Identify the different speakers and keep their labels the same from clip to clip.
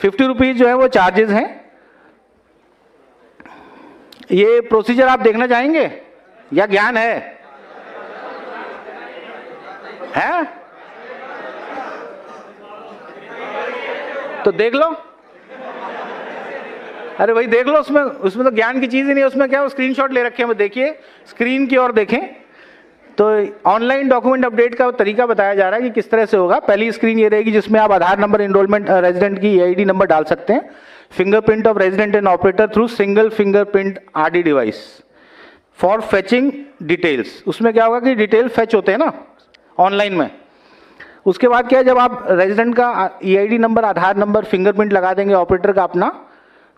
Speaker 1: ₹50 जो है वो चार्जेस हैं। ये प्रोसीजर आप देखना चाहेंगे या ज्ञान है? तो देख लो। अरे भाई देख लो, उसमें तो ज्ञान की चीज ही नहीं है। उसमें क्या है, स्क्रीनशॉट ले रखे हैं, वो देखिए स्क्रीन की ओर देखें। तो ऑनलाइन डॉक्यूमेंट अपडेट का तरीका बताया जा रहा है कि किस तरह से होगा। पहली स्क्रीन ये रहेगी जिसमें आप आधार नंबर, एनरोलमेंट, रेजिडेंट की EID नंबर डाल सकते हैं, fingerprint of resident and operator through single fingerprint RD device for fetching details. उसमें क्या होगा कि डिटेल फेच होते हैं ना ऑनलाइन में। उसके बाद क्या है, जब आप रेजिडेंट का EID नंबर, आधार नंबर, फिंगरप्रिंट लगा देंगे ऑपरेटर का अपना,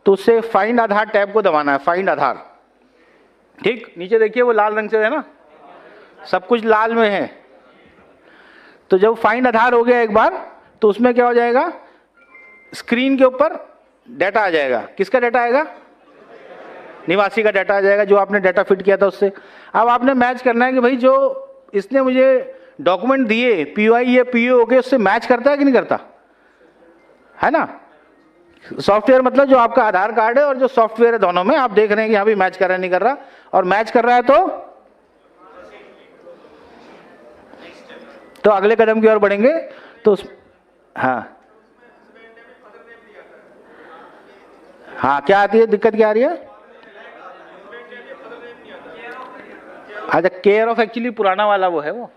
Speaker 1: तो उससे फाइंड आधार टैब को दबाना है, फाइंड आधार। ठीक, नीचे देखिए वो लाल रंग से है ना, सब कुछ लाल में है। तो जब फाइंड आधार हो गया एक बार, तो उसमें क्या हो जाएगा, स्क्रीन के ऊपर डाटा आ जाएगा। किसका डाटा आएगा? निवासी का डाटा आ जाएगा, जो आपने डाटा फिट किया था उससे। अब आपने मैच करना है कि भाई जो इसने मुझे डॉक्यूमेंट दिए POI या PO के, उससे मैच करता है कि नहीं करता, है ना। सॉफ्टवेयर मतलब जो आपका आधार कार्ड है और जो सॉफ्टवेयर है, दोनों में आप देख रहे हैं कि यहाँ भी मैच कर रहा है, नहीं कर रहा। और मैच कर रहा है तो अगले कदम की ओर बढ़ेंगे। तो हाँ क्या आती है, दिक्कत क्या आ रही है? अच्छा, केयर ऑफ एक्चुअली पुराना वाला वो है, वो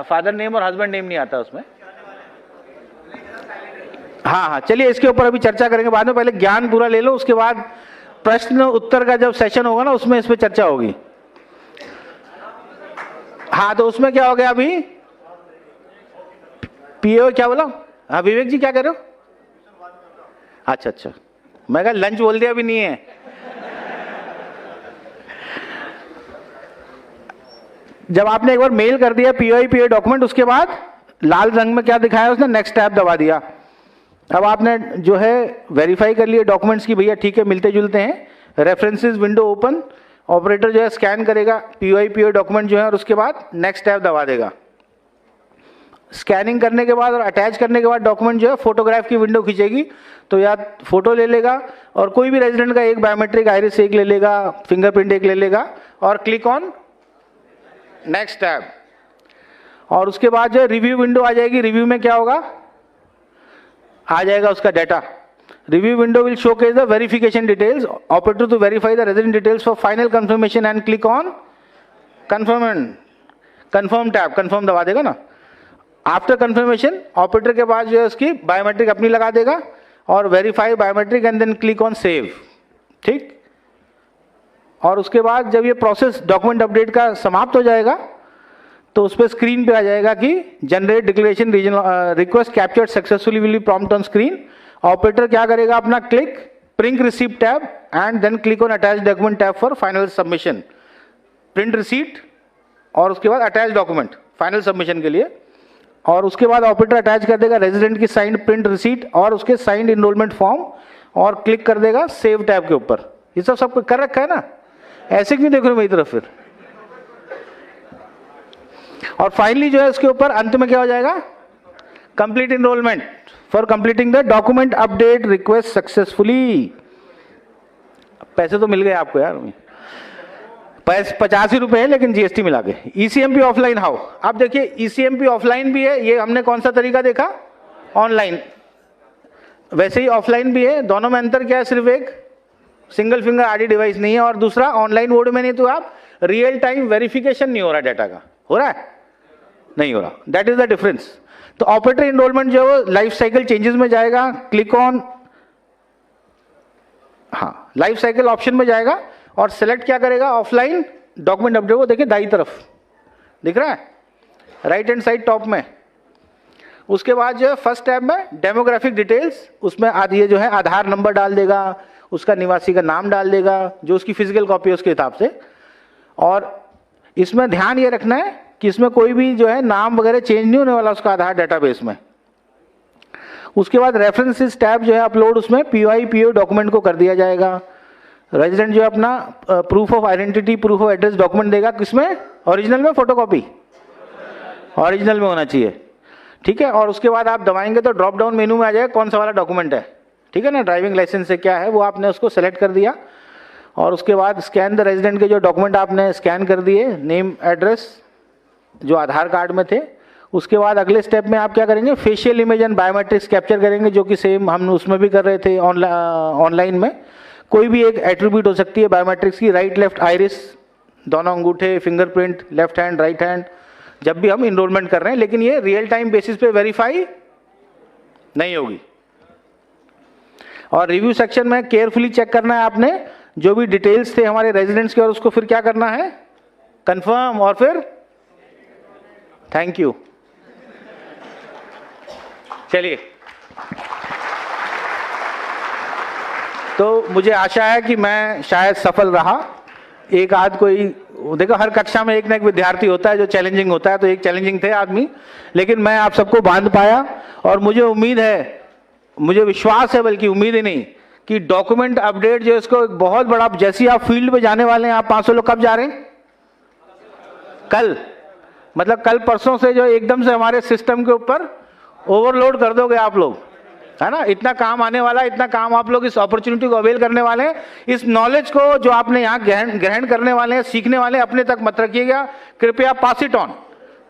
Speaker 1: फादर नेम और हस्बैंड नेम नहीं आता उसमें। हाँ, चलिए इसके ऊपर अभी चर्चा करेंगे बाद में। पहले ज्ञान पूरा ले लो, उसके बाद प्रश्न उत्तर का जब सेशन होगा ना, उसमें इस पे चर्चा होगी। हाँ, तो उसमें क्या हो गया अभी, PO क्या बोला? हाँ विवेक जी क्या कह रहे हो? अच्छा, मैं कहा लंच बोल दिया, अभी नहीं है। जब आपने एक बार मेल कर दिया POI PO डॉक्यूमेंट, उसके बाद लाल रंग में क्या दिखाया उसने, नेक्स्ट टैब दबा दिया। अब आपने जो है वेरीफाई कर लिए डॉक्यूमेंट्स की, भैया ठीक है मिलते जुलते हैं। रेफरेंसेस विंडो ओपन, ऑपरेटर जो है स्कैन करेगा POI PO डॉक्यूमेंट जो है, और उसके बाद नेक्स्ट टैब दबा देगा। स्कैनिंग करने के बाद और अटैच करने के बाद डॉक्यूमेंट जो है फोटोग्राफ की विंडो खींचेगी, तो या फोटो ले लेगा और कोई भी रेजिडेंट का एक बायोमेट्रिक आइरिस एक ले लेगा, फिंगरप्रिंट एक ले लेगा, और क्लिक ऑन नेक्स्ट टैब। और उसके बाद जो रिव्यू विंडो आ जाएगी। रिव्यू में क्या होगा, आ जाएगा उसका data. Review window will showcase the verification details, operator to verify the resident details for final confirmation and click on confirm tab. Confirm दबा देगा ना। आफ्टर कंफर्मेशन ऑपरेटर के पास जो है उसकी बायोमेट्रिक अपनी लगा देगा और verify biometric and then click on save. ठीक, और उसके बाद जब ये प्रोसेस डॉक्यूमेंट अपडेट का समाप्त हो जाएगा, तो उस पर स्क्रीन पे आ जाएगा कि generate declaration regional request captured successfully will be prompt on screen. Operator क्या करेगा, अपना click print receipt tab and then click on attach document tab for final submission. Print receipt और उसके बाद अटैच डॉक्यूमेंट फाइनल सबमिशन के लिए। और उसके बाद ऑपरेटर अटैच कर देगा रेजिडेंट की साइंड प्रिंट रिसीट और उसके साइंड इनरोलमेंट फॉर्म, और क्लिक कर देगा सेव टैब के ऊपर। ये सब कर रखा है ना, ऐसे क्यों देख रहे हो मेरी तरफ फिर? और फाइनली जो है उसके ऊपर अंत में क्या हो जाएगा, complete enrolment for completing the document update request successfully. पैसे तो मिल गए आपको यार, 85 रुपए है लेकिन GST मिला के। ECMP ऑफलाइन हाउ, आप देखिए ECMP ऑफलाइन भी है। ये हमने कौन सा तरीका देखा, ऑनलाइन। वैसे ही ऑफलाइन भी है। दोनों में अंतर क्या है, सिर्फ एक सिंगल फिंगर RD डिवाइस नहीं है, और दूसरा ऑनलाइन मोड में नहीं, तो आप रियल टाइम वेरिफिकेशन नहीं हो रहा डाटा का, हो रहा है नहीं हो रहा, दैट इज द डिफरेंस। तो ऑपरेटर इनरोलमेंट जो है लाइफ साइकिल चेंजेस में जाएगा, click on life cycle option में जाएगा और सेलेक्ट क्या करेगा, ऑफलाइन डॉक्यूमेंट अपडेट। वो देखिए दाई तरफ दिख रहा है, राइट हैंड साइड टॉप में। उसके बाद जो है फर्स्ट टैब में डेमोग्राफिक डिटेल्स, उसमें ये जो है आधार नंबर डाल देगा, उसका निवासी का नाम डाल देगा, जो उसकी फिजिकल कॉपी है उसके हिसाब से। और इसमें ध्यान ये रखना है कि इसमें कोई भी जो है नाम वगैरह चेंज नहीं होने वाला उसका आधार डेटाबेस में। उसके बाद रेफरेंसेस टैब जो है अपलोड, उसमें POI PO डॉक्यूमेंट को कर दिया जाएगा। रेजिडेंट जो है अपना proof of identity, proof of address document देगा, किसमें, ओरिजिनल में, फोटोकॉपी ओरिजिनल में होना चाहिए। ठीक है, और उसके बाद आप दबाएंगे तो ड्रॉप डाउन मेनू में आ जाएगा कौन सा वाला डॉक्यूमेंट है, ठीक है ना, ड्राइविंग लाइसेंस से क्या है वो आपने उसको सेलेक्ट कर दिया, और उसके बाद स्कैन द रेजिडेंट के जो डॉक्यूमेंट आपने स्कैन कर दिए, नेम एड्रेस जो आधार कार्ड में थे, उसके बाद अगले स्टेप में आप क्या करेंगे, facial image and biometrics capture करेंगे, जो कि सेम हम उसमें भी कर रहे थे ऑनलाइन में। कोई भी एक एट्रीब्यूट हो सकती है बायोमेट्रिक्स की, राइट लेफ्ट आइरिस, दोनों अंगूठे, fingerprint, left hand right hand, जब भी हम इनरोलमेंट कर रहे हैं, लेकिन ये रियल टाइम बेसिस पे वेरीफाई नहीं होगी। और रिव्यू सेक्शन में केयरफुली चेक करना है आपने जो भी डिटेल्स थे हमारे रेजिडेंट्स के, और उसको फिर क्या करना है, कंफर्म, और फिर थैंक यू। चलिए, तो मुझे आशा है कि मैं शायद सफल रहा। एक आध कोई, देखो हर कक्षा में एक ना एक विद्यार्थी होता है जो चैलेंजिंग होता है, तो एक चैलेंजिंग थे आदमी, लेकिन मैं आप सबको बांध पाया, और मुझे उम्मीद है, मुझे विश्वास है, बल्कि उम्मीद ही नहीं, कि डॉक्यूमेंट अपडेट जो इसको एक बहुत बड़ा, जैसे आप फील्ड पे जाने वाले हैं, आप 500 लोग कब जा रहे हैं, कल, मतलब कल परसों से जो एकदम से हमारे सिस्टम के ऊपर ओवरलोड कर दोगे आप लोग, है ना, इतना काम आने वाला है, इतना काम आप लोग इस अपॉर्चुनिटी को अवेल करने वाले हैं, इस नॉलेज को जो आपने यहाँ ग्रहण करने वाले हैं, सीखने वाले हैं, अपने तक मत रखिएगा, कृपया पास इट ऑन।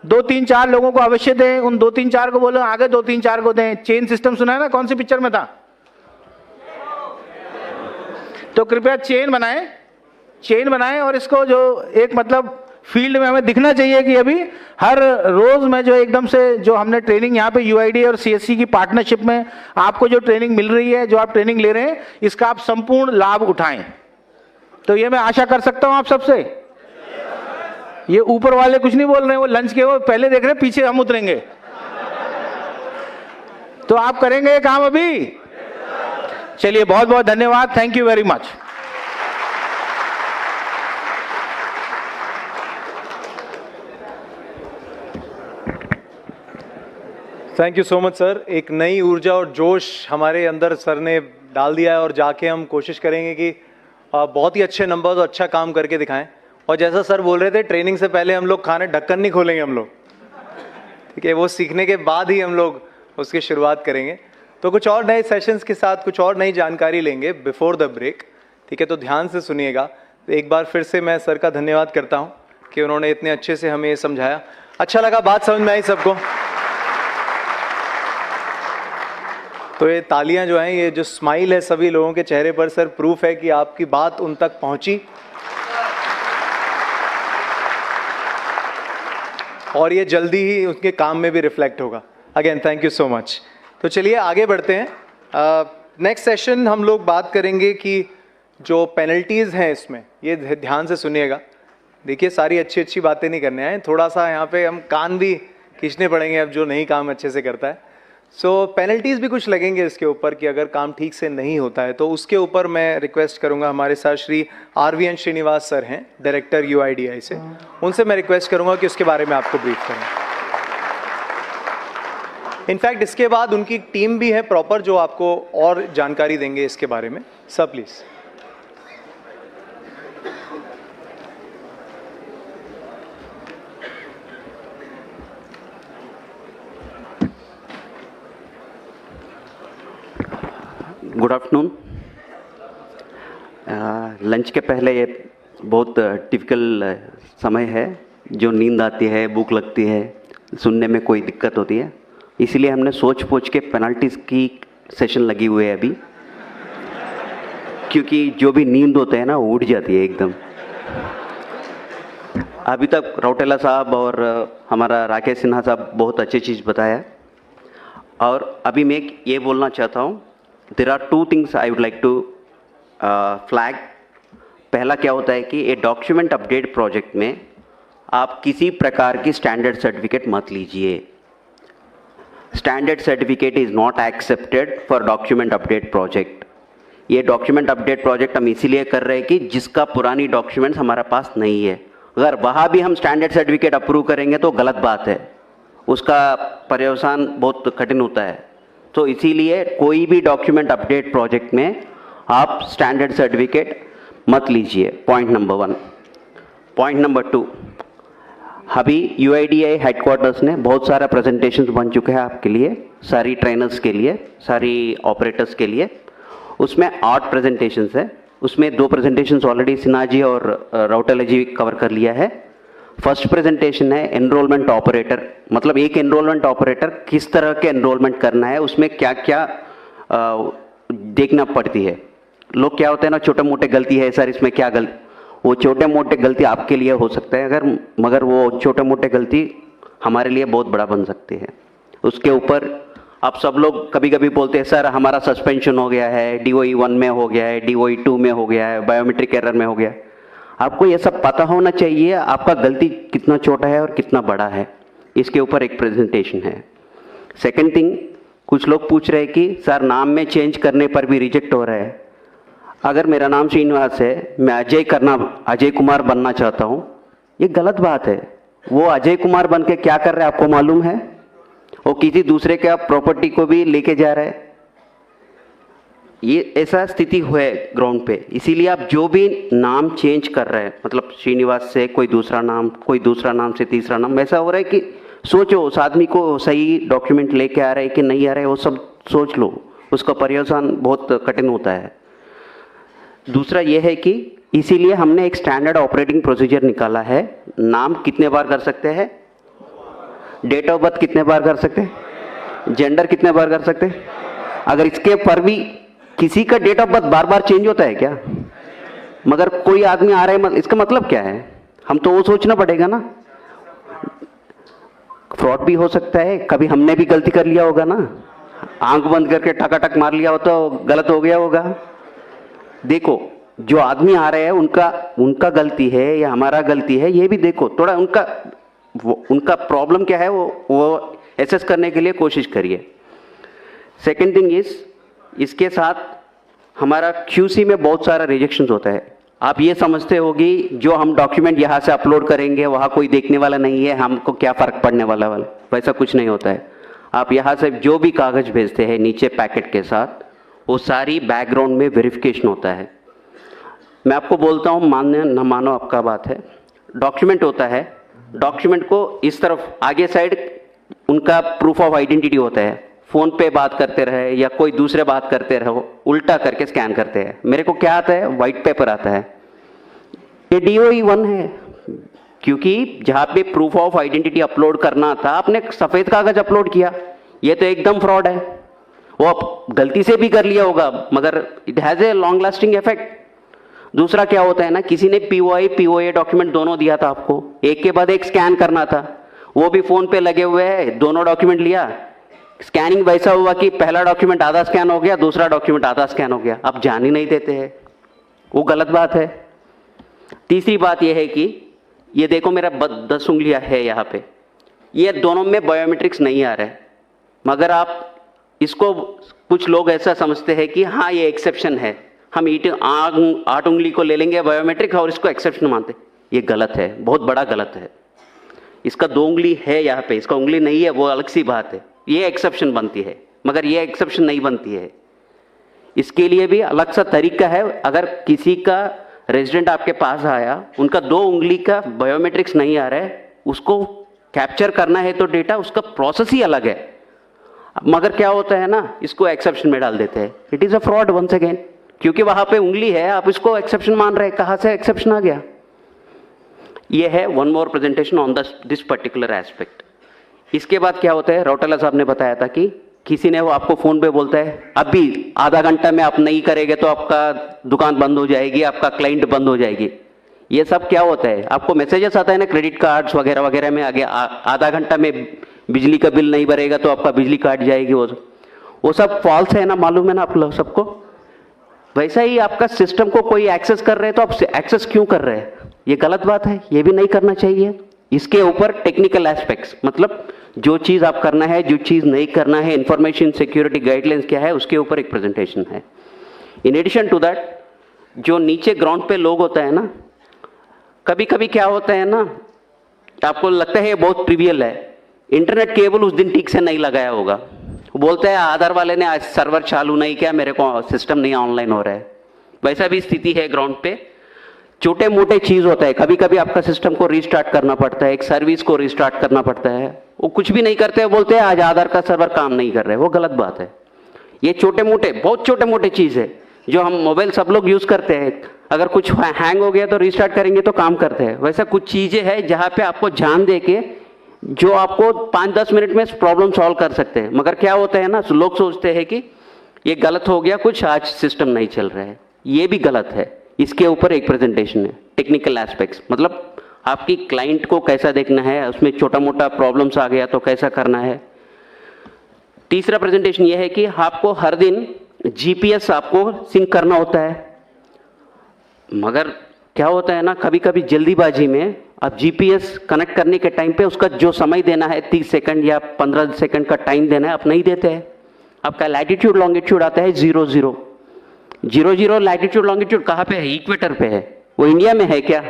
Speaker 1: 2-3-4 लोगों को अवश्य दें, उन 2-3-4 को बोलो आगे 2-3-4 को दें। चेन सिस्टम सुना है ना, कौन सी पिक्चर में था, तो कृपया चेन बनाएं, और इसको जो एक मतलब फील्ड में हमें दिखना चाहिए कि अभी हर रोज में जो एकदम से जो हमने ट्रेनिंग यहाँ पे यूआईडी और सीएससी की पार्टनरशिप में आपको जो ट्रेनिंग मिल रही है, जो आप ट्रेनिंग ले रहे हैं, इसका आप संपूर्ण लाभ उठाएं। तो ये मैं आशा कर सकता हूं आप सबसे। ये ऊपर वाले कुछ नहीं बोल रहे हैं, वो लंच के वो पहले देख रहे हैं, पीछे हम उतरेंगे। तो आप करेंगे ये काम अभी? चलिए, बहुत बहुत धन्यवाद, thank you very much.
Speaker 2: Thank you so much sir. एक नई ऊर्जा और जोश हमारे अंदर सर ने डाल दिया है, और जाके हम कोशिश करेंगे कि बहुत ही अच्छे नंबर्स और अच्छा काम करके दिखाएं। और जैसा सर बोल रहे थे, ट्रेनिंग से पहले हम लोग खाने ढक्कन नहीं खोलेंगे हम लोग, ठीक है, वो सीखने के बाद ही हम लोग उसकी शुरुआत करेंगे। तो कुछ और नए सेशंस के साथ कुछ और नई जानकारी लेंगे बिफोर द ब्रेक, ठीक है, तो ध्यान से सुनिएगा। तो एक बार फिर से मैं सर का धन्यवाद करता हूँ कि उन्होंने इतने अच्छे से हमें ये समझाया। अच्छा लगा, बात समझ में आई सबको? तो ये तालियां जो हैं, ये जो स्माइल है सभी लोगों के चेहरे पर, सर प्रूफ है कि आपकी बात उन तक पहुंची, और ये जल्दी ही उनके काम में भी रिफ्लेक्ट होगा। Again thank you so much. तो चलिए आगे बढ़ते हैं। नेक्स्ट सेशन हम लोग बात करेंगे कि जो पेनल्टीज़ हैं इसमें, ये ध्यान से सुनिएगा। देखिए, सारी अच्छी अच्छी बातें नहीं करने आए, थोड़ा सा यहाँ पे हम कान भी खींचने पड़ेंगे अब जो नहीं काम अच्छे से करता है। सो पेनल्टीज़ भी कुछ लगेंगे इसके ऊपर कि अगर काम ठीक से नहीं होता है, तो उसके ऊपर मैं रिक्वेस्ट करूंगा, हमारे साथ श्री RVN श्रीनिवास सर हैं, डायरेक्टर UIDAI से, उनसे मैं रिक्वेस्ट करूंगा कि उसके बारे में आपको ब्रीफ करें। इनफैक्ट इसके बाद उनकी टीम भी है प्रॉपर जो आपको और जानकारी देंगे इसके बारे में। Sir please.
Speaker 3: Good afternoon. Lunch के पहले ये बहुत टिपिकल समय है, जो नींद आती है, भूख लगती है, सुनने में कोई दिक्कत होती है, इसलिए हमने सोच पोच के पेनल्टीज़ की सेशन लगी हुई है अभी, क्योंकि जो भी नींद होते हैं ना वो उड़ जाती है एकदम। अभी तक रौटेला साहब और हमारा राकेश सिन्हा साहब बहुत अच्छी चीज़ बताया, और अभी मैं ये बोलना चाहता हूँ, there are 2 things I would like to flag. पहला क्या होता है कि ये डॉक्यूमेंट अपडेट प्रोजेक्ट में आप किसी प्रकार की स्टैंडर्ड सर्टिफिकेट मत लीजिए। Standard certificate is not accepted for document update project. ये डॉक्यूमेंट अपडेट प्रोजेक्ट हम इसीलिए कर रहे हैं कि जिसका पुरानी डॉक्यूमेंट्स हमारे पास नहीं है, अगर वहाँ भी हम स्टैंडर्ड सर्टिफिकेट अप्रूव करेंगे तो गलत बात है, उसका पर्यवसान बहुत कठिन होता है। तो इसीलिए कोई भी डॉक्यूमेंट अपडेट प्रोजेक्ट में आप स्टैंडर्ड सर्टिफिकेट मत लीजिए, पॉइंट नंबर 1। पॉइंट नंबर 2, अभी UIDAI हेडक्वार्टर्स ने बहुत सारा प्रेजेंटेशंस बन चुके हैं आपके लिए, सारी ट्रेनर्स के लिए, सारी ऑपरेटर्स के लिए। उसमें 8 प्रेजेंटेशंस है, उसमें 2 प्रेजेंटेशंस ऑलरेडी सिन्हा जी और रौटेला जी कवर कर लिया है। फर्स्ट प्रेजेंटेशन है एनरोलमेंट ऑपरेटर, मतलब एक एनरोलमेंट ऑपरेटर किस तरह के एनरोलमेंट करना है, उसमें क्या क्या देखना पड़ती है। लोग क्या होते हैं ना, छोटे मोटे गलती है सर इसमें, क्या गलती, वो छोटे मोटे गलती आपके लिए हो सकता है अगर, मगर वो छोटे मोटे गलती हमारे लिए बहुत बड़ा बन सकती है। उसके ऊपर आप सब लोग कभी कभी बोलते हैं सर हमारा सस्पेंशन हो गया है, DOE 1 में हो गया है, DOE 2 में हो गया है, बायोमेट्रिक एरर में हो गया है। आपको ये सब पता होना चाहिए आपका गलती कितना छोटा है और कितना बड़ा है, इसके ऊपर एक प्रेजेंटेशन है। सेकेंड थिंग, कुछ लोग पूछ रहे हैं कि सर नाम में चेंज करने पर भी रिजेक्ट हो रहा है। अगर मेरा नाम श्रीनिवास है, मैं अजय कुमार बनना चाहता हूँ, ये गलत बात है। वो अजय कुमार बन के क्या कर रहा है आपको मालूम है? वो किसी दूसरे के प्रॉपर्टी को भी लेके जा रहा है। ये ऐसा स्थिति है ग्राउंड पे, इसीलिए आप जो भी नाम चेंज कर रहे हैं, मतलब श्रीनिवास से कोई दूसरा नाम से तीसरा नाम, ऐसा हो रहा है कि सोचो उस आदमी को सही डॉक्यूमेंट लेके आ रहा है कि नहीं आ रहा है, वो सब सोच लो, उसका पर्यवसान बहुत कठिन होता है। दूसरा ये है कि इसीलिए हमने एक स्टैंडर्ड ऑपरेटिंग प्रोसीजर निकाला है। नाम कितने बार कर सकते हैं, डेट ऑफ बर्थ कितने बार कर सकते हैं, जेंडर कितने बार कर सकते हैं। अगर इसके पर भी किसी का डेट ऑफ बर्थ बार बार चेंज होता है क्या, मगर कोई आदमी आ रहा है, इसका मतलब क्या है? हम तो वो सोचना पड़ेगा ना, फ्रॉड भी हो सकता है, कभी हमने भी गलती कर लिया होगा ना, आंख बंद करके टकाटक मार लिया हो तो गलत हो गया होगा। देखो जो आदमी आ रहे हैं उनका गलती है या हमारा गलती है, ये भी देखो थोड़ा, उनका प्रॉब्लम क्या है वो एसेस करने के लिए कोशिश करिए। सेकेंड थिंग इज, इसके साथ हमारा QC में बहुत सारा रिजेक्शंस होता है। आप ये समझते होगी जो हम डॉक्यूमेंट यहाँ से अपलोड करेंगे वहाँ कोई देखने वाला नहीं है, हमको क्या फ़र्क पड़ने वाला, वैसा कुछ नहीं होता है। आप यहाँ से जो भी कागज़ भेजते हैं नीचे पैकेट के साथ, वो सारी बैकग्राउंड में वेरिफिकेशन होता है। मैं आपको बोलता हूँ, मानो न मानो आपका बात है, डॉक्यूमेंट होता है, डॉक्यूमेंट को इस तरफ आगे साइड उनका प्रूफ ऑफ आइडेंटिटी होता है, फ़ोन पे बात करते रहे या कोई दूसरे बात करते रहो, उल्टा करके स्कैन करते हैं। मेरे को क्या आता है, वाइट पेपर आता है, ये DOE 1 है, क्योंकि जहाँ पे प्रूफ ऑफ आइडेंटिटी अपलोड करना था आपने सफ़ेद कागज अपलोड किया। ये तो एकदम फ्रॉड है। वो आप गलती से भी कर लिया होगा मगर it has a long lasting effect. दूसरा क्या होता है ना, किसी ने POA डॉक्यूमेंट दोनों दिया था आपको, एक के बाद एक स्कैन करना था, वो भी फ़ोन पे लगे हुए हैं, दोनों डॉक्यूमेंट लिया, स्कैनिंग वैसा हुआ कि पहला डॉक्यूमेंट आधा स्कैन हो गया, दूसरा डॉक्यूमेंट आधा स्कैन हो गया, आप जान ही नहीं देते हैं, वो गलत बात है। तीसरी बात यह है कि ये देखो मेरा 10 उंगलियां है यहाँ पे, ये दोनों में बायोमेट्रिक्स नहीं आ रहा है, मगर आप इसको, कुछ लोग ऐसा समझते हैं कि हाँ ये एक्सेप्शन है, हम 8 उंगली को ले लेंगे बायोमेट्रिक और इसको एक्सेप्शन मानते। ये गलत है, बहुत बड़ा गलत है। इसका 2 उंगली है यहाँ पे, इसका उंगली नहीं है, वो अलग सी बात है, ये एक्सेप्शन बनती है, मगर ये एक्सेप्शन नहीं बनती है। इसके लिए भी अलग सा तरीका है। अगर किसी का रेजिडेंट आपके पास आया, उनका 2 उंगली का बायोमेट्रिक्स नहीं आ रहा है, उसको कैप्चर करना है तो डेटा, उसका प्रोसेस ही अलग है, मगर क्या होता है ना, इसको एक्सेप्शन में डाल देते हैं। It is a fraud once again, क्योंकि वहाँ पे उंगली है, आप इसको एक्सेप्शन मान रहे हैं, कहाँ से एक्सेप्शन आ गया। ये है one more presentation on this particular aspect. इसके बाद क्या होता है, रौटेला साहब ने बताया था कि किसी ने वो आपको फ़ोन पे बोलता है अभी आधा घंटा में आप नहीं करेंगे तो आपका दुकान बंद हो जाएगी, आपका क्लाइंट बंद हो जाएगी। ये सब क्या होता है, आपको मैसेजेस आता है ना क्रेडिट कार्ड्स वगैरह वगैरह में, आगे आधा घंटा में बिजली का बिल नहीं भरेगा तो आपका बिजली काट जाएगी, वो सब फॉल्स है ना, मालूम है ना आप लोग सबको। वैसा ही आपका सिस्टम को कोई एक्सेस कर रहे हैं तो आप एक्सेस क्यों कर रहे हैं, ये गलत बात है, ये भी नहीं करना चाहिए। इसके ऊपर टेक्निकल एस्पेक्ट्स, मतलब जो चीज़ आप करना है, जो चीज़ नहीं करना है, इंफॉर्मेशन सिक्योरिटी गाइडलाइंस क्या है, उसके ऊपर एक प्रेजेंटेशन है। इन एडिशन टू दैट, जो नीचे ग्राउंड पे लोग होता है ना, कभी कभी क्या होता है ना, आपको लगता है बहुत ट्रिवियल है, इंटरनेट केबल उस दिन ठीक से नहीं लगाया होगा, बोलते हैं आधार वाले ने आज सर्वर चालू नहीं किया, मेरे को सिस्टम नहीं ऑनलाइन हो रहा है। वैसा भी स्थिति है ग्राउंड पे। छोटे मोटे चीज होता है, कभी कभी आपका सिस्टम को रीस्टार्ट करना पड़ता है, एक सर्विस को रीस्टार्ट करना पड़ता है, वो कुछ भी नहीं करते, बोलते हैं आज आधार का सर्वर काम नहीं कर रहे, वो गलत बात है। ये छोटे मोटे, बहुत छोटे मोटे चीज है जो हम मोबाइल सब लोग यूज करते हैं, अगर कुछ हैंग हो गया तो रीस्टार्ट करेंगे तो काम करते हैं। वैसा कुछ चीजें हैं जहां पे आपको ध्यान दे के जो आपको 5-10 मिनट में प्रॉब्लम सॉल्व कर सकते हैं। मगर क्या होता है ना, लोग सोचते हैं कि ये गलत हो गया कुछ, आज सिस्टम नहीं चल रहा है, ये भी गलत है। इसके ऊपर एक प्रेजेंटेशन है, टेक्निकल एस्पेक्ट्स, मतलब आपकी क्लाइंट को कैसा देखना है, उसमें छोटा मोटा प्रॉब्लम्स आ गया तो कैसा करना है। तीसरा प्रेजेंटेशन ये है कि आपको हर दिन जीपीएस आपको सिंक करना होता है। मगर क्या होता है ना, कभी कभी जल्दीबाजी में आप जीपीएस कनेक्ट करने के टाइम पे उसका जो समय देना है 30 सेकंड या 15 सेकंड का टाइम देना है, आप नहीं देते हैं। आपका लैटिट्यूड लॉन्गिट्यूड आता है 00 लैटिट्यूड लॉन्गिट्यूड कहाँ पे है, इक्वेटर पे है, वो इंडिया में है क्या?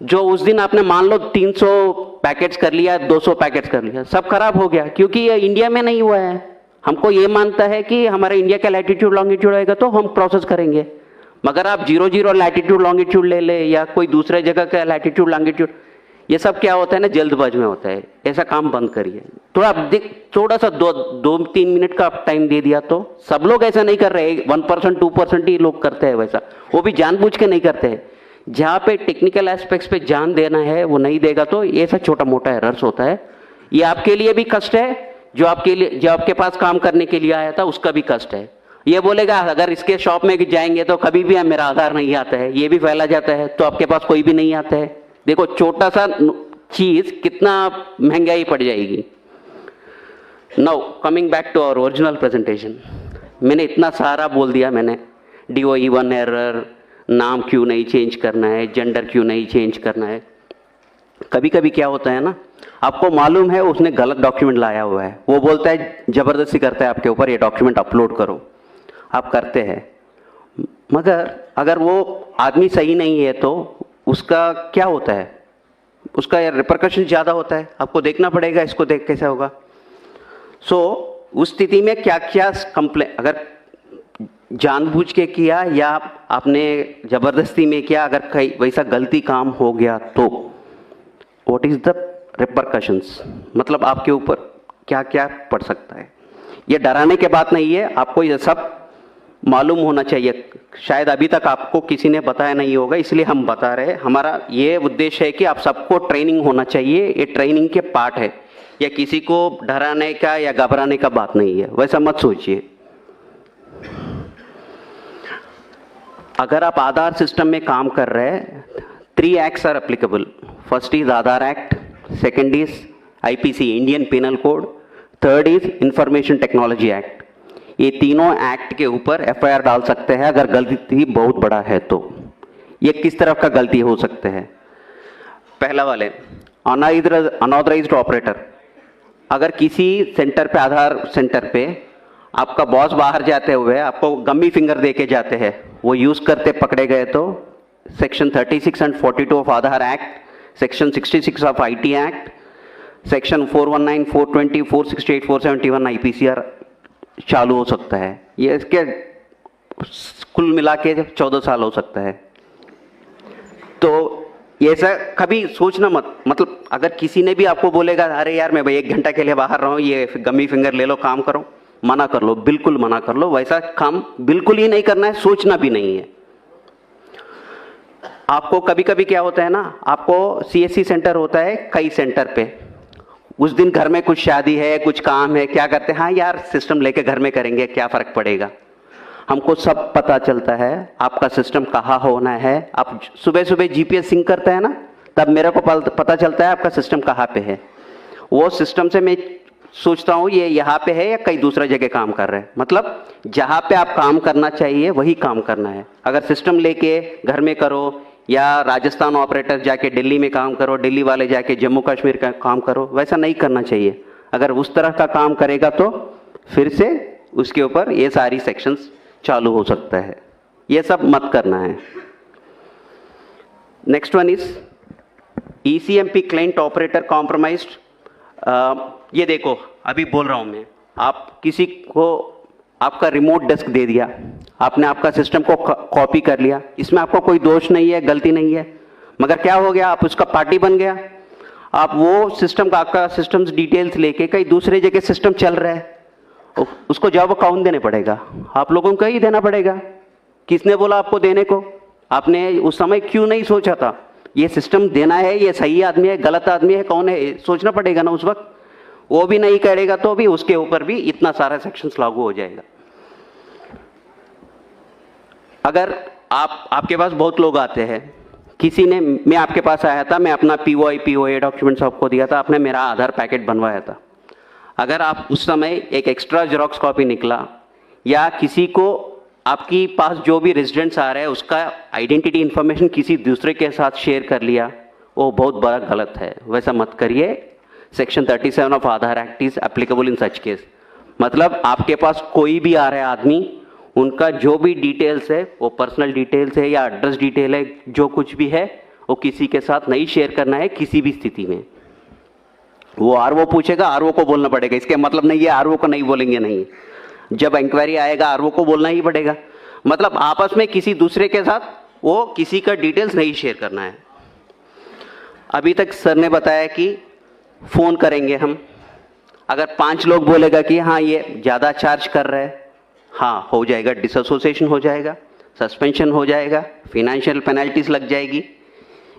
Speaker 3: जो उस दिन आपने मान लो 300 पैकेट्स कर लिया, 200 पैकेट्स कर लिया, सब खराब हो गया क्योंकि ये इंडिया में नहीं हुआ है। हमको ये मानता है कि हमारा इंडिया का लैटिट्यूड लॉन्गिट्यूड आएगा तो हम प्रोसेस करेंगे। मगर आप 00 लैटिट्यूड लॉन्गिट्यूड ले ले या कोई दूसरे जगह का लैटिट्यूड लॉन्गिट्यूड, ये सब क्या होता है ना, जल्दबाज में होता है। ऐसा काम बंद करिए। थोड़ा सा 2-3 मिनट का आप टाइम दे दिया तो सब लोग ऐसा नहीं कर रहे, 1% 2% ही लोग करते हैं वैसा, वो भी जानबूझ के नहीं करते हैं। जहाँ पे टेक्निकल एस्पेक्ट्स पे ध्यान देना है वो नहीं देगा तो ये ऐसा छोटा मोटा एरर्स होता है। ये आपके लिए भी कष्ट है, जो आपके पास काम करने के लिए आया था उसका भी कष्ट है। ये बोलेगा अगर इसके शॉप में जाएंगे तो कभी भी मेरा आधार नहीं आता है, ये भी फैला जाता है तो आपके पास कोई भी नहीं आता है। देखो छोटा सा चीज कितना महंगाई पड़ जाएगी। Now coming back to our original presentation, मैंने इतना सारा बोल दिया, मैंने DOE1 एरर, नाम क्यों नहीं चेंज करना है, जेंडर क्यों नहीं चेंज करना है। कभी कभी क्या होता है ना, आपको मालूम है उसने गलत डॉक्यूमेंट लाया हुआ है, वो बोलता है जबरदस्ती करता है आपके ऊपर ये डॉक्यूमेंट अपलोड करो, आप करते हैं। मगर अगर वो आदमी सही नहीं है तो उसका क्या होता है, उसका रिपरकशन ज़्यादा होता है, आपको देखना पड़ेगा इसको देख कैसा होगा। उस स्थिति में क्या क्या कंप्लेन, अगर जानबूझ के किया या आपने जबरदस्ती में किया, अगर कहीं वैसा गलती काम हो गया तो व्हाट इज द रिपरकशंस, मतलब आपके ऊपर क्या क्या पड़ सकता है। ये डराने के बात नहीं है, आपको ये सब मालूम होना चाहिए। शायद अभी तक आपको किसी ने बताया नहीं होगा, इसलिए हम बता रहे हैं। हमारा ये उद्देश्य है कि आप सबको ट्रेनिंग होना चाहिए, ये ट्रेनिंग के पार्ट है, या किसी को डराने का या घबराने का बात नहीं है, वैसा मत सोचिए। अगर आप आधार सिस्टम में काम कर रहे हैं, 3 acts are applicable. First is Aadhaar act, second is IPC Indian penal code, third is information technology act. ये तीनों एक्ट के ऊपर FIR डाल सकते हैं अगर गलती बहुत बड़ा है तो। ये किस तरह का गलती हो सकते हैं? पहला वाले अनऑथराइज्ड ऑपरेटर, अगर किसी सेंटर पे, आधार सेंटर पे आपका बॉस बाहर जाते हुए आपको गम्मी फिंगर दे के जाते हैं, वो यूज करते पकड़े गए तो section 36 and 42 of Aadhaar act, section 66 of IT act, section 419, 420, 468, 471 IPCR चालू हो सकता है। ये इसके कुल मिला के 14 साल हो सकता है। तो ये ऐसा कभी सोचना मत, मतलब अगर किसी ने भी आपको बोलेगा अरे यार मैं भाई 1 घंटा के लिए बाहर रहा हूँ, ये गम्मी फिंगर ले लो काम करो, मना कर लो, बिल्कुल मना कर लो। वैसा काम बिल्कुल ही नहीं करना है, सोचना भी नहीं है। आपको कभी कभी क्या होता है ना, आपको CSC सेंटर होता है कई सेंटर पे, उस दिन घर में कुछ शादी है, कुछ काम है, क्या करते हैं, हाँ यार सिस्टम लेके घर में करेंगे, क्या फर्क पड़ेगा। हमको सब पता चलता है आपका सिस्टम कहाँ होना है। आप सुबह सुबह GPS सिंक करते हैं ना, तब मेरे को पता चलता है आपका सिस्टम कहाँ पे है। वो सिस्टम से मैं सोचता हूँ ये यहाँ पे है या कहीं दूसरा जगह काम कर रहे हैं, मतलब जहाँ पे आप काम करना चाहिए वही काम करना है। अगर सिस्टम लेके घर में करो या राजस्थान ऑपरेटर जाके दिल्ली में काम करो, दिल्ली वाले जाके जम्मू कश्मीर का काम करो, वैसा नहीं करना चाहिए। अगर उस तरह का काम करेगा तो फिर से उसके ऊपर ये सारी सेक्शंस चालू हो सकता है, ये सब मत करना है। Next one is ECMP client operator compromised. ये देखो अभी बोल रहा हूं मैं, आप किसी को आपका रिमोट डेस्क दे दिया, आपने आपका सिस्टम को कॉपी कर लिया, इसमें आपका कोई दोष नहीं है, गलती नहीं है, मगर क्या हो गया, आप उसका पार्टी बन गया। आप वो सिस्टम का आपका सिस्टम्स डिटेल्स लेके कहीं दूसरे जगह सिस्टम चल रहा है, उसको जवाब कौन देने पड़ेगा? आप लोगों को ही देना पड़ेगा। किसने बोला आपको देने को? आपने उस समय क्यों नहीं सोचा था ये सिस्टम देना है, ये सही आदमी है, गलत आदमी है, कौन है, सोचना पड़ेगा ना उस वक्त। वो भी नहीं करेगा तो भी उसके ऊपर भी इतना सारा सेक्शंस लागू हो जाएगा। अगर आपके पास बहुत लोग आते हैं, किसी ने, मैं आपके पास आया था, मैं अपना POA डॉक्यूमेंट्स आपको दिया था, आपने मेरा आधार पैकेट बनवाया था। अगर आप उस समय एक एक्स्ट्रा जेरोक्स कॉपी निकला या किसी को आपकी पास जो भी रेजिडेंट्स आ रहे हैं उसका आइडेंटिटी इंफॉर्मेशन किसी दूसरे के साथ शेयर कर लिया, वो बहुत बड़ा गलत है, वैसा मत करिए। Section 37 of Aadhaar act is applicable in such case. मतलब आपके पास कोई भी आ रहा है आदमी, उनका जो भी डिटेल्स है, वो पर्सनल डिटेल्स है या एड्रेस डिटेल है, जो कुछ भी है वो किसी के साथ नहीं शेयर करना है किसी भी स्थिति में। वो RO पूछेगा, RO को बोलना पड़ेगा, इसके मतलब नहीं है RO को नहीं बोलेंगे, नहीं। जब इंक्वायरी आएगा RO को बोलना ही पड़ेगा। मतलब आपस में किसी दूसरे के साथ वो किसी का डिटेल्स नहीं शेयर करना है। अभी तक सर ने बताया कि फोन करेंगे हम, अगर 5 लोग बोलेगा कि हाँ ये ज्यादा चार्ज कर रहे हैं, हाँ हो जाएगा, डिसएसोसिएशन हो जाएगा, सस्पेंशन हो जाएगा, फाइनेंशियल पेनल्टीज लग जाएगी।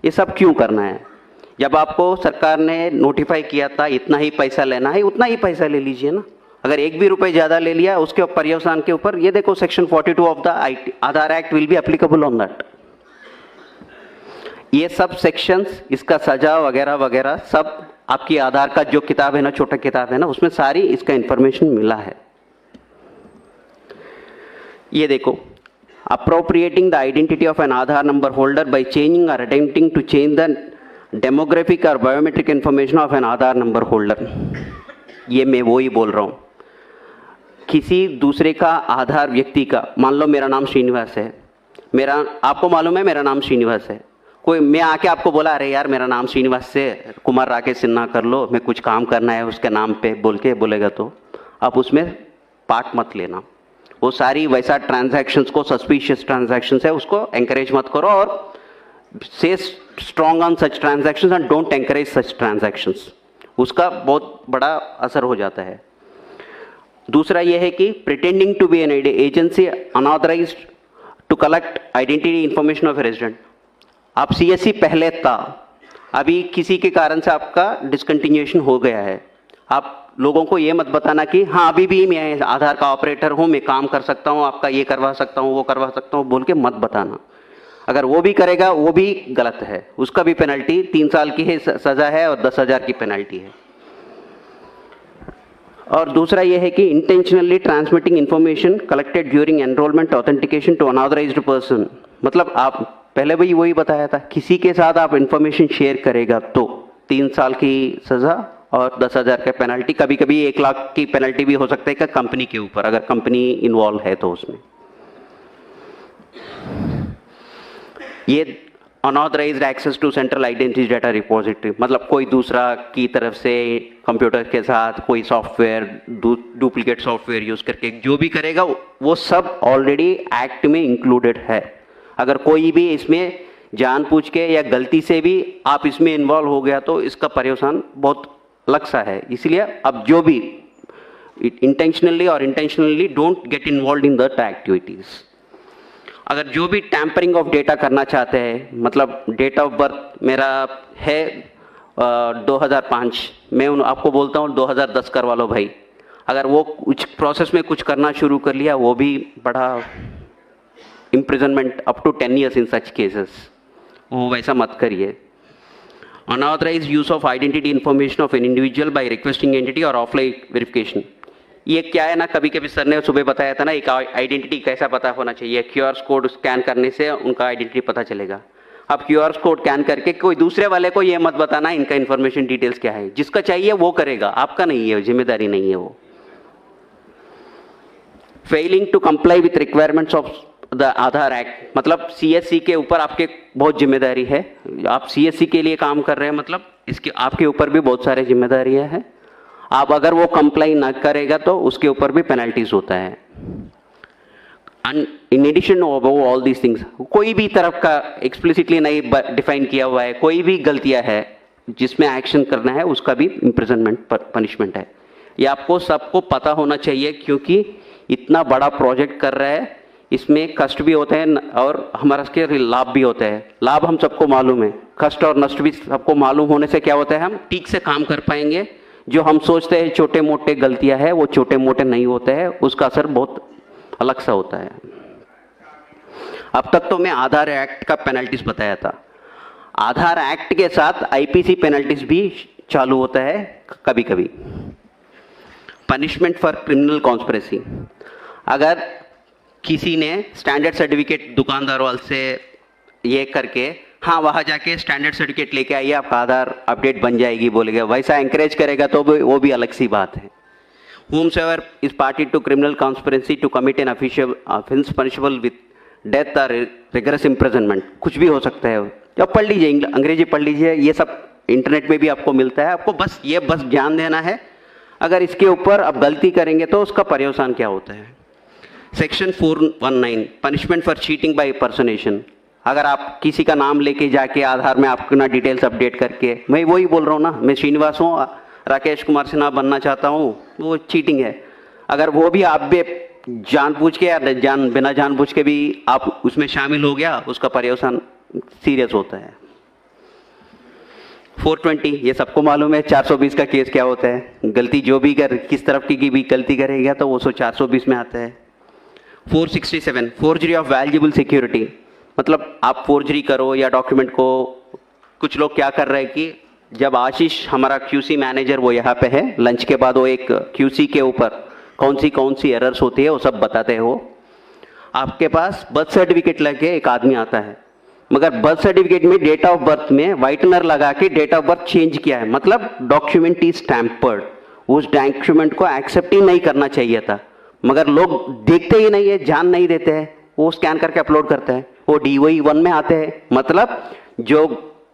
Speaker 3: ये सब क्यों करना है? जब आपको सरकार ने नोटिफाई किया था इतना ही पैसा लेना है, उतना ही पैसा ले लीजिए ना। अगर एक भी रुपए ज्यादा ले लिया उसके पर्यवसान के ऊपर, ये देखो section 42 of the Aadhaar act will be applicable on that. ये सब सेक्शंस, इसका सजा वगैरह वगैरह सब आपकी आधार का जो किताब है ना, छोटा किताब है ना, उसमें सारी इसका इंफॉर्मेशन मिला है। ये देखो, appropriating the identity of an Aadhaar number holder by changing or attempting to change the demographic or biometric information of an Aadhaar number holder। ये मैं वो ही बोल रहा हूँ, किसी दूसरे का आधार व्यक्ति का, मान लो मेरा नाम श्रीनिवास है, मेरा, आपको मालूम है मेरा नाम श्रीनिवास है, कोई मैं आके आपको बोला अरे यार मेरा नाम श्रीनिवास से कुमार राकेश सिन्हा कर लो, मैं कुछ काम करना है उसके नाम पे बोल के बोलेगा, तो आप उसमें पार्ट मत लेना। वो सारी वैसा ट्रांजैक्शंस को, सस्पिशियस ट्रांजैक्शंस है, उसको एंकरेज मत करो और से strong on such transactions and don't encourage such transactions, उसका बहुत बड़ा असर हो जाता है। दूसरा यह है कि pretending to be an agency unauthorized to collect identity information of resident. आप CSC पहले था, अभी किसी के कारण से आपका डिसकंटिन्यूएशन हो गया है, आप लोगों को ये मत बताना कि हाँ अभी भी मैं आधार का ऑपरेटर हूँ, मैं काम कर सकता हूँ, आपका ये करवा सकता हूँ, वो करवा सकता हूँ बोल के मत बताना। अगर वो भी करेगा वो भी गलत है, उसका भी पेनल्टी 3 साल की है सजा है और 10,000 की पेनल्टी है। और दूसरा ये है कि intentionally transmitting information collected during enrolment authentication to unauthorized person. मतलब आप पहले भी वही बताया था, किसी के साथ आप इंफॉर्मेशन शेयर करेगा तो 3 साल की सजा और 10,000 का पेनल्टी, कभी कभी 1 लाख की पेनल्टी भी हो सकता है कि कंपनी के ऊपर, अगर कंपनी इन्वॉल्व है तो उसमें। ये unauthorized access to central identity data repository, मतलब कोई दूसरा की तरफ से कंप्यूटर के साथ कोई सॉफ्टवेयर, डुप्लीकेट सॉफ्टवेयर यूज करके जो भी करेगा वो सब ऑलरेडी एक्ट में इंक्लूडेड है। अगर कोई भी इसमें जानबूझ के या गलती से भी आप इसमें इन्वॉल्व हो गया तो इसका पर्यवसान बहुत अलग सा है। इसलिए अब जो भी इंटेंशनली और intentionally don't get involve in that activities. अगर जो भी टैंपरिंग ऑफ डेटा करना चाहते हैं, मतलब डेट ऑफ बर्थ मेरा है 2005, मैं आपको बोलता हूँ 2010 करवा लो भाई, अगर वो कुछ प्रोसेस में कुछ करना शुरू कर लिया, वो भी बड़ा imprisonment up to 10 years in such cases, वो वैसा मत करिए। Unauthorized use of identity information of an individual by requesting entity or offline verification, ये क्या है ना, कभी कभी सर ने सुबह बताया था ना, एक आइडेंटिटी कैसा पता होना चाहिए, QR कोड स्कैन करने से उनका आइडेंटिटी पता चलेगा। आप QR कोड स्कैन करके कोई दूसरे वाले को ये मत बताना इनका इन्फॉर्मेशन डिटेल्स क्या है, जिसका चाहिए वो करेगा, आपका नहीं है, जिम्मेदारी नहीं है वो। Failing to comply with requirements of the Aadhaar act, मतलब CSC के ऊपर आपके बहुत जिम्मेदारी है, आप CSC के लिए काम कर रहे हैं, मतलब इसके आपके ऊपर भी बहुत सारे जिम्मेदारियां हैं। आप अगर वो कंप्लाई ना करेगा तो उसके ऊपर भी पेनल्टीज होता है। In addition of all these things, कोई भी तरफ का एक्सप्लिसिटली नहीं डिफाइन किया हुआ है, कोई भी गलतियां है जिसमें एक्शन करना है उसका भी इम्प्रिजनमेंट पनिशमेंट है। ये आपको सबको पता होना चाहिए, क्योंकि इतना बड़ा प्रोजेक्ट कर रहा है, इसमें कष्ट भी होते हैं और हमारा इसके लाभ भी होते हैं। लाभ हम सबको मालूम है, कष्ट और नष्ट भी सबको मालूम होने से क्या होता है, हम ठीक से काम कर पाएंगे। जो हम सोचते हैं छोटे मोटे गलतियां हैं वो छोटे मोटे नहीं होते हैं, उसका असर बहुत अलग सा होता है। अब तक तो मैं आधार एक्ट का पेनल्टीज बताया था, आधार एक्ट के साथ आईपीसी पेनल्टीज भी चालू होता है कभी कभी। पनिशमेंट फॉर क्रिमिनल कॉन्स्पिरेसी, अगर किसी ने स्टैंडर्ड सर्टिफिकेट दुकानदार वाले से ये करके, हाँ वहाँ जाके स्टैंडर्ड सर्टिफिकेट लेके आइए आपका आधार अपडेट बन जाएगी बोलेगा, वैसा एंकरेज करेगा तो वो भी अलग सी बात है। Whomsoever is party to criminal conspiracy to commit an official offense punishable with death or rigorous imprisonment, कुछ भी हो सकता है। जब पढ़ लीजिए, अंग्रेजी पढ़ लीजिए, ये सब इंटरनेट में भी आपको मिलता है। आपको बस ध्यान देना है, अगर इसके ऊपर आप गलती करेंगे तो उसका पर्यवसान क्या होता है। Section 419 punishment for cheating by personation, अगर आप किसी का नाम लेके जाके आधार में अपना डिटेल्स अपडेट करके, मैं वही बोल रहा हूँ ना, मैं श्रीनिवास हूँ, राकेश कुमार सिन्हा बनना चाहता हूँ, वो चीटिंग है। अगर वो भी आप भी जानबूझ के या बिना जानबूझ के भी आप उसमें शामिल हो गया, उसका पर्यवसान सीरियस होता है। 420 ये सबको मालूम है, 420 का केस क्या होता है, गलती जो भी किस तरफ की भी गलती करेगा तो वो 420 में आता है। 467 फोर्जरी ऑफ वैल्यूएबल सिक्योरिटी, मतलब आप फोर्जरी करो या डॉक्यूमेंट को, कुछ लोग क्या कर रहे हैं कि जब आशीष हमारा क्यूसी मैनेजर वो यहाँ पे है, लंच के बाद वो एक क्यूसी के ऊपर कौन सी एरर्स होती है वो सब बताते हो। आपके पास बर्थ सर्टिफिकेट लेके एक आदमी आता है, मगर बर्थ सर्टिफिकेट में डेट ऑफ बर्थ में व्हाइटनर लगा के डेट ऑफ बर्थ चेंज किया है, मतलब डॉक्यूमेंट इज टैम्पर्ड। उस डॉक्यूमेंट को एक्सेप्ट ही नहीं करना चाहिए था, मगर लोग देखते ही नहीं है, जान नहीं देते हैं, वो स्कैन करके अपलोड करते हैं, वो DOE 1 में आते हैं। मतलब जो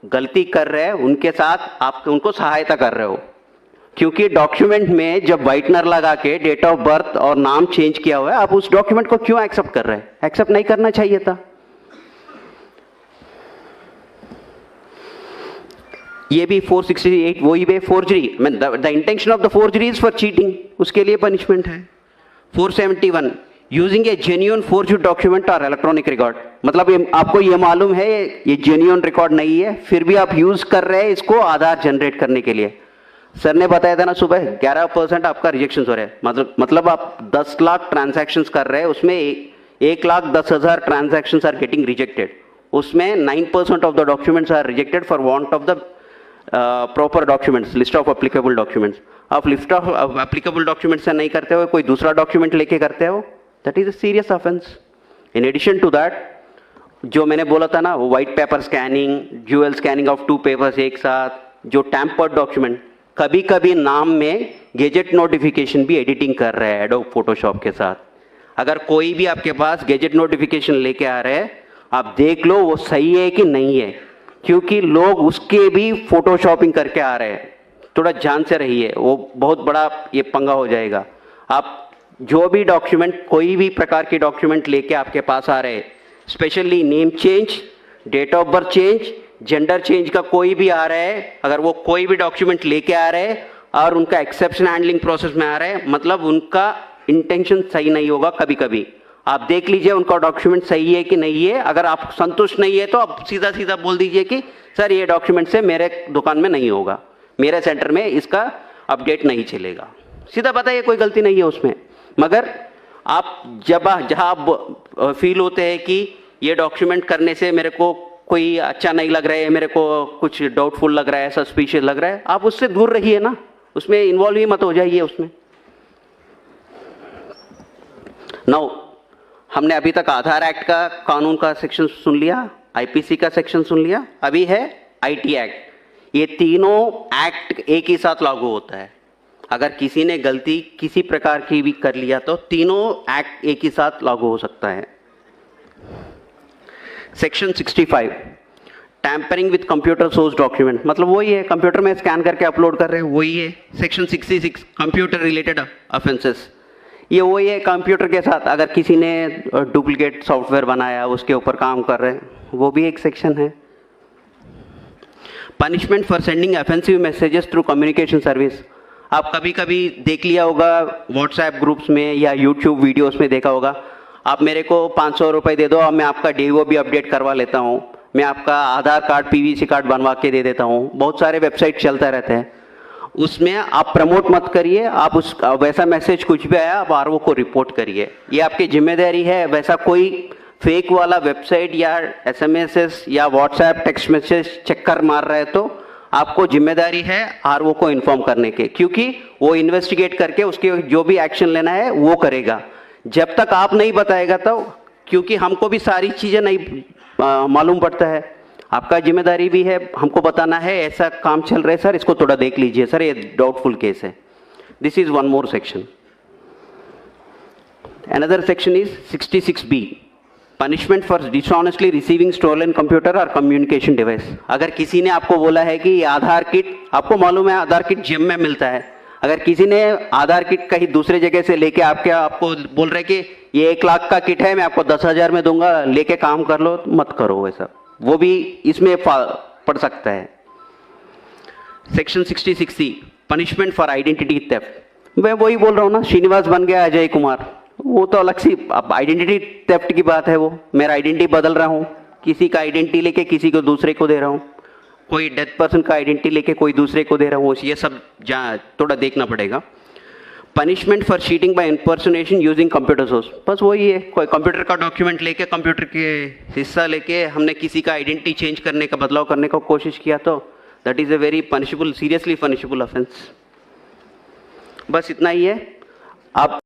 Speaker 3: गलती कर रहे हैं उनके साथ आप उनको सहायता कर रहे हो, क्योंकि डॉक्यूमेंट में जब व्हाइटनर लगा के डेट ऑफ बर्थ और नाम चेंज किया हुआ है, आप उस डॉक्यूमेंट को क्यों एक्सेप्ट कर रहे हैं? एक्सेप्ट नहीं करना चाहिए था। ये भी 468 वही है, forgery, the intention of the forgery is for cheating, उसके लिए पनिशमेंट है। 471 यूजिंग ए जेन्युइन फोर्ज्ड डॉक्यूमेंट और इलेक्ट्रॉनिक रिकॉर्ड, मतलब आपको ये मालूम है ये जेन्युइन रिकॉर्ड नहीं है, फिर भी आप यूज कर रहे हैं इसको आधार जनरेट करने के लिए। सर ने बताया था ना सुबह 11% आपका रिजेक्शन हो रहा है, मतलब आप 10 लाख ट्रांजैक्शंस कर रहे हैं, उसमें 1,10,000 ट्रांजैक्शंस आर गेटिंग रिजेक्टेड, उसमें 9% of the documents are rejected for want of the proper documents, list of applicable documents. आप लिस्ट ऑफ एप्लीकेबल डॉक्यूमेंट्स से नहीं करते हो, कोई दूसरा डॉक्यूमेंट लेके करते हो, that is a serious offence. In addition to that, जो मैंने बोला था ना, वो white paper scanning, dual scanning of 2 papers एक साथ, जो टैम्पर्ड डॉक्यूमेंट, कभी कभी नाम में गेजेट नोटिफिकेशन भी एडिटिंग कर रहे हैं एडोब फोटोशॉप के साथ। अगर कोई भी आपके पास गेजेट नोटिफिकेशन लेके आ रहे हैं, आप देख लो वो सही है कि नहीं है, क्योंकि लोग उसके भी फोटोशॉपिंग करके आ रहे हैं। थोड़ा ध्यान से रहिए, वो बहुत बड़ा ये पंगा हो जाएगा। आप जो भी डॉक्यूमेंट, कोई भी प्रकार के डॉक्यूमेंट लेके आपके पास आ रहे हैं, specially name change, date of birth change, gender change का कोई भी आ रहा है, अगर वो कोई भी डॉक्यूमेंट लेके आ रहे हैं और उनका एक्सेप्शन हैंडलिंग प्रोसेस में आ रहे हैं, मतलब उनका इंटेंशन सही नहीं होगा। कभी कभी आप देख लीजिए उनका डॉक्यूमेंट सही है कि नहीं है, अगर आप संतुष्ट नहीं है तो आप सीधा सीधा बोल दीजिए कि सर ये डॉक्यूमेंट से मेरे दुकान में नहीं होगा, मेरे सेंटर में इसका अपडेट नहीं चलेगा। सीधा बताइए, कोई गलती नहीं है उसमें। मगर आप जहाँ आप फील होते हैं कि ये डॉक्यूमेंट करने से मेरे को कोई अच्छा नहीं लग रहा है, मेरे को कुछ डाउटफुल लग रहा है, सस्पिशियस लग रहा है, आप उससे दूर रहिए ना, उसमें इन्वॉल्व ही मत हो जाइए उसमें। नाउ हमने अभी तक आधार एक्ट का कानून का सेक्शन सुन लिया, आईपीसी का सेक्शन सुन लिया, अभी है आईटी एक्ट। ये तीनों एक्ट एक ही साथ लागू होता है। अगर किसी ने गलती किसी प्रकार की भी कर लिया तो तीनों एक्ट एक ही साथ लागू हो सकता है। Section 65 tampering with computer source document, मतलब वही है, कंप्यूटर में स्कैन करके अपलोड कर रहे हैं, वही है। सेक्शन 66 कंप्यूटर रिलेटेड ऑफेंसेस, ये वही है कंप्यूटर के साथ, अगर किसी ने डुप्लीकेट सॉफ्टवेयर बनाया उसके ऊपर काम कर रहे हैं, वो भी एक सेक्शन है। Punishment for sending offensive messages through communication service. आप कभी कभी देख लिया होगा व्हाट्सएप ग्रुप्स में या यूट्यूब वीडियोस में देखा होगा, आप मेरे को 500 रुपये दे दो और मैं आपका DO भी अपडेट करवा लेता हूँ, मैं आपका आधार कार्ड PVC कार्ड बनवा के दे देता हूँ। बहुत सारे वेबसाइट चलता रहते हैं, उसमें आप प्रमोट मत करिए। आप उस वैसा मैसेज कुछ भी आया आप RO को रिपोर्ट करिए, ये आपकी जिम्मेदारी है। वैसा कोई फेक वाला वेबसाइट या SMS या व्हाट्सएप टेक्स्ट मैसेज चक्कर मार रहा है तो आपको जिम्मेदारी है RO को इन्फॉर्म करने के, क्योंकि वो इन्वेस्टिगेट करके उसके जो भी एक्शन लेना है वो करेगा। जब तक आप नहीं बताएगा तो, क्योंकि हमको भी सारी चीज़ें नहीं मालूम पड़ता है, आपका जिम्मेदारी भी है हमको बताना है ऐसा काम चल रहा है सर, इसको थोड़ा देख लीजिए सर, ये डाउटफुल केस है। This is one more section. Another section is 66B, punishment for dishonestly receiving stolen computer और कम्युनिकेशन डिवाइस। अगर किसी ने आपको बोला है कि आधार किट, आपको मालूम है आधार किट जिम में मिलता है, अगर किसी ने आधार किट कहीं दूसरे जगह से लेके आपको बोल रहे कि ये 1 लाख का किट है मैं आपको 10,000 में दूंगा, लेके काम कर लो, तो मत करो वैसा, वो भी इसमें पड़ सकता है। Section 66C, punishment for identity theft. मैं वही बोल रहा हूँ ना, श्रीनिवास बन गया अजय कुमार, वो तो अलग सी अब आइडेंटिटी थेफ्ट की बात है। वो मेरा आइडेंटिटी बदल रहा हूँ, किसी का आइडेंटिटी लेके किसी को दूसरे को दे रहा हूँ, कोई डेथ पर्सन का आइडेंटिटी लेके कोई दूसरे को दे रहा हूँ, ये सब थोड़ा देखना पड़ेगा। Punishment for cheating by impersonation using computer source, बस वही है, कोई कंप्यूटर का डॉक्यूमेंट लेके, कंप्यूटर के हिस्सा लेके हमने किसी का आइडेंटिटी चेंज करने का, बदलाव करने का कोशिश किया तो that is a very punishable, seriously punishable offence. बस इतना ही है। अब